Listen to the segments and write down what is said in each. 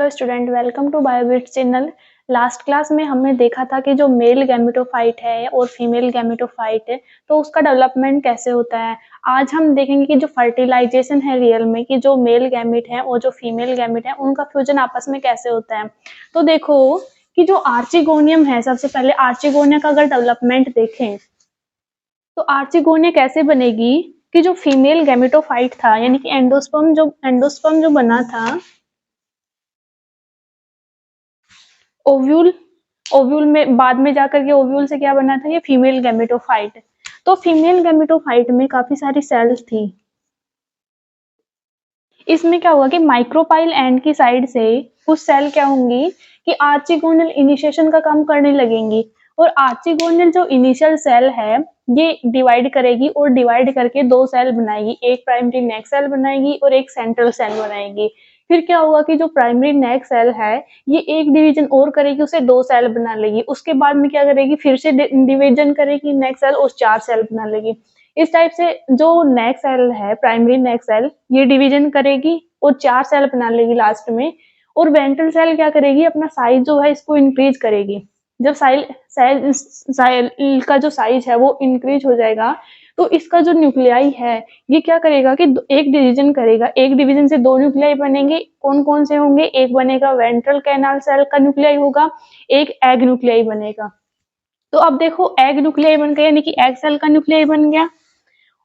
Hello student, welcome to Biobit channel. Last class में हमने देखा था कि जो मेल गैमेटोफाइट है और फीमेल गैमेटोफाइट है तो उसका डेवलपमेंट कैसे होता है। आज हम देखेंगे कि जो फर्टिलाइजेशन है रियल में, कि जो मेल गैमेट है और जो फीमेल गैमेट है उनका फ्यूजन आपस में कैसे होता है। तो देखो कि जो आर्चिगोनियम है, सबसे पहले आर्चिगोनिया का अगर डेवलपमेंट देखें तो आर्चिगोनिया कैसे बनेगी कि जो फीमेल गैमेटोफाइट था, यानी कि एंडोस्पर्म जो बना था, ओव्यूल ओव्यूल में बाद में जाकर के ओव्यूल से क्या बना था, ये फीमेल गैमेटोफाइट। तो फीमेल गैमेटोफाइट में काफी सारी सेल्स थी। इसमें क्या हुआ कि माइक्रोपाइल एंड की साइड से कुछ सेल क्या होंगी कि आर्चिगोनल इनिशिएशन का काम करने लगेंगी, और आर्चिगोनल जो इनिशियल सेल है ये डिवाइड करेगी और डिवाइड करके दो सेल बनाएगी, एक प्राइमरी नेक सेल बनाएगी और एक सेंट्रल सेल बनाएगी। फिर क्या होगा कि जो प्राइमरी नेक सेल है ये एक डिवीजन और करेगी, उसे दो सेल बना लेगी। उसके बाद में क्या करेगी, फिर से डिवीजन करेगी नेक सेल, उस चार सेल बना लेगी। इस टाइप से जो नेक सेल है, प्राइमरी नेक सेल, ये डिवीजन करेगी और चार सेल बना लेगी लास्ट में। और वेंट्रल सेल क्या करेगी, अपना साइज जो है इसको इंक्रीज करेगी। जब साइल का जो साइज है वो इंक्रीज हो जाएगा तो इसका जो न्यूक्लियाई है ये क्या करेगा कि एक डिवीजन करेगा। एक डिवीजन से दो न्यूक्लियाई बनेंगे। कौन कौन से होंगे, एक बनेगा वेंट्रल कैनाल सेल का न्यूक्लियाई होगा, एक एग न्यूक्लियाई बनेगा। तो अब देखो एग न्यूक्लियाई बन गया, यानी कि एग सेल का न्यूक्लियाई बन गया।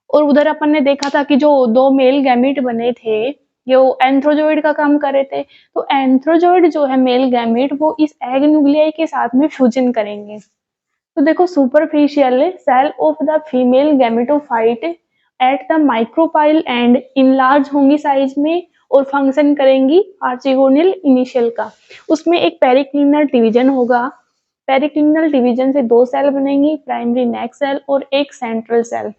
और उधर अपन ने देखा था कि जो दो मेल गैमीट बने थे ये वो एंथ्रोजोइड का काम कर रहे थे। तो एंथ्रोजोइड जो है मेल गैमीट वो इस एग न्यूक्लियाई के साथ में फ्यूजन करेंगे। तो देखो superficial cell of the female gametophyte at the micropyle and enlarge होंगी साइज में और फंक्शन करेंगी आर्चिगोनियल इनिशियल का। उसमें एक पेरिक्लिनल डिवीजन होगा। पेरिक्लिनल डिवीजन से दो सेल बनेंगी, प्राइमरी नेक सेल और एक सेंट्रल सेल।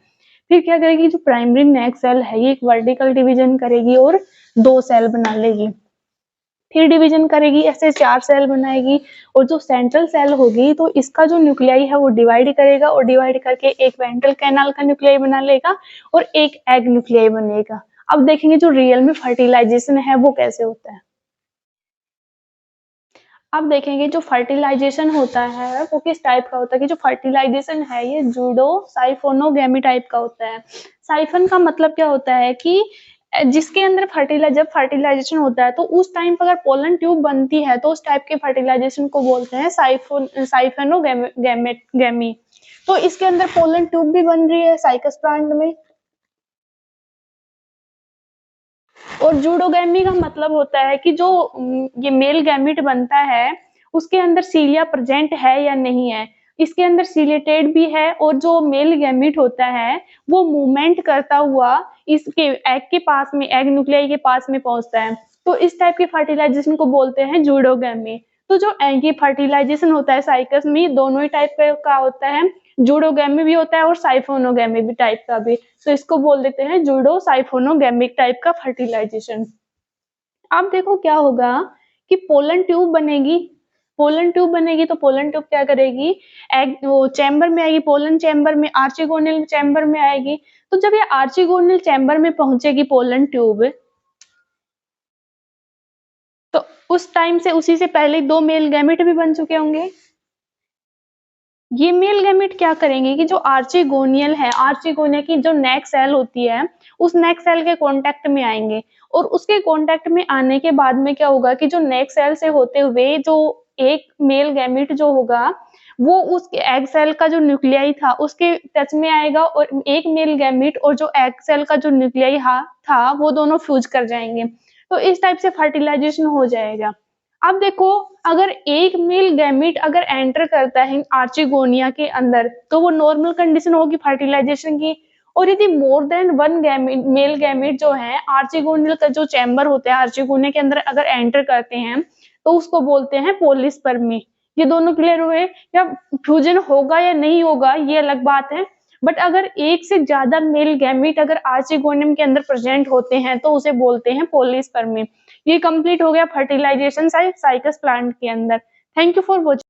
फिर क्या करेगी, जो प्राइमरी नेक सेल है ये एक वर्टिकल डिवीजन करेगी और दो सेल बना लेगी। फिर डिवीजन करेगी, ऐसे चार सेल बनाएगी। और जो सेंट्रल सेल होगी तो इसका जो न्यूक्लियाई है वो डिवाइड करेगा और डिवाइड करके एक वेंट्रल कैनाल का न्यूक्लियाई बना लेगा और एक एग न्यूक्लियाई बनेगा। अब देखेंगे जो रियल में फर्टिलाइजेशन है वो कैसे होता है। अब देखेंगे जो फर्टिलाइजेशन होता है वो किस टाइप का होता है, कि जो फर्टिलाइजेशन है ये जूडो साइफोनोगेमी टाइप का होता है। साइफन का मतलब क्या होता है कि जिसके अंदर जब फर्टिलाइजेशन होता है तो उस टाइम पर अगर पोलन ट्यूब बनती है तो उस टाइप के फर्टिलाइजेशन को बोलते हैं साइफोनोगेमी। तो इसके अंदर पोलन ट्यूब भी बन रही है साइकस प्लांट में। और जूडोगैमी का मतलब होता है कि जो ये मेल गैमिट बनता है उसके अंदर सीलिया प्रेजेंट है या नहीं है। इसके अंदर सीलिएटेड भी है और जो मेल गैमिट होता है वो मूवमेंट करता हुआ इसके एग के पास में, एग न्यूक्लियाई के पास में पहुंचता है। तो इस टाइप के फर्टिलाइजेशन को बोलते हैं जूडोगैमी। तो जो ये फर्टिलाइजेशन होता है साइकस में दोनों ही टाइप का होता है, जूडोगैमी भी होता है और साइफोनोगैमी भी टाइप का भी। तो इसको बोल देते हैं जूडो साइफोनोगैमिक टाइप का फर्टिलाइजेशन। अब देखो क्या होगा कि पोलन ट्यूब बनेगी। पोलन ट्यूब बनेगी तो पोलन ट्यूब क्या करेगी, एग वो चैम्बर में आएगी, पोलन चैम्बर में, आर्चिगोनल चैम्बर में आएगी। तो जब ये आर्चिगोनल चैम्बर में पहुंचेगी पोलन ट्यूब तो उस टाइम से, उसी से पहले दो मेल गैमेट भी बन चुके होंगे। ये मेल गैमेट क्या करेंगे कि जो आर्चिगोनियल है, आर्चिगोनिया की जो नेक सेल होती है उस नेक सेल के कांटेक्ट में आएंगे। और उसके कांटेक्ट में आने के बाद में क्या होगा कि जो नेक सेल से होते हुए जो एक मेल गैमेट जो होगा वो उस एग सेल का जो न्यूक्लियाई था उसके टच में आएगा और एक मेल गैमेट और जो एग सेल का जो न्यूक्लियाई था वो दोनों फ्यूज कर जाएंगे। तो इस टाइप से फर्टिलाइजेशन हो जाएगा। अब देखो अगर एक मेल गैमीट अगर एंटर करता है आर्चिगोनिया के अंदर तो वो नॉर्मल कंडीशन होगी फर्टिलाइजेशन की। और यदि more than one gamete, male gamete जो है आर्चिगोनियल का जो चैम्बर होता है आर्चिगोनिया के अंदर अगर एंटर करते हैं तो उसको बोलते हैं पॉलीस्पर्मी। ये दोनों क्लियर हुए। या फ्यूजन होगा या नहीं होगा ये अलग बात है, बट अगर एक से ज्यादा मेल गैमीट अगर आर्चिगोनियम के अंदर प्रेजेंट होते हैं तो उसे बोलते हैं पॉलीस्पर्मी। ये कंप्लीट हो गया फर्टिलाइजेशन साइकस प्लांट के अंदर। Thank you for watching.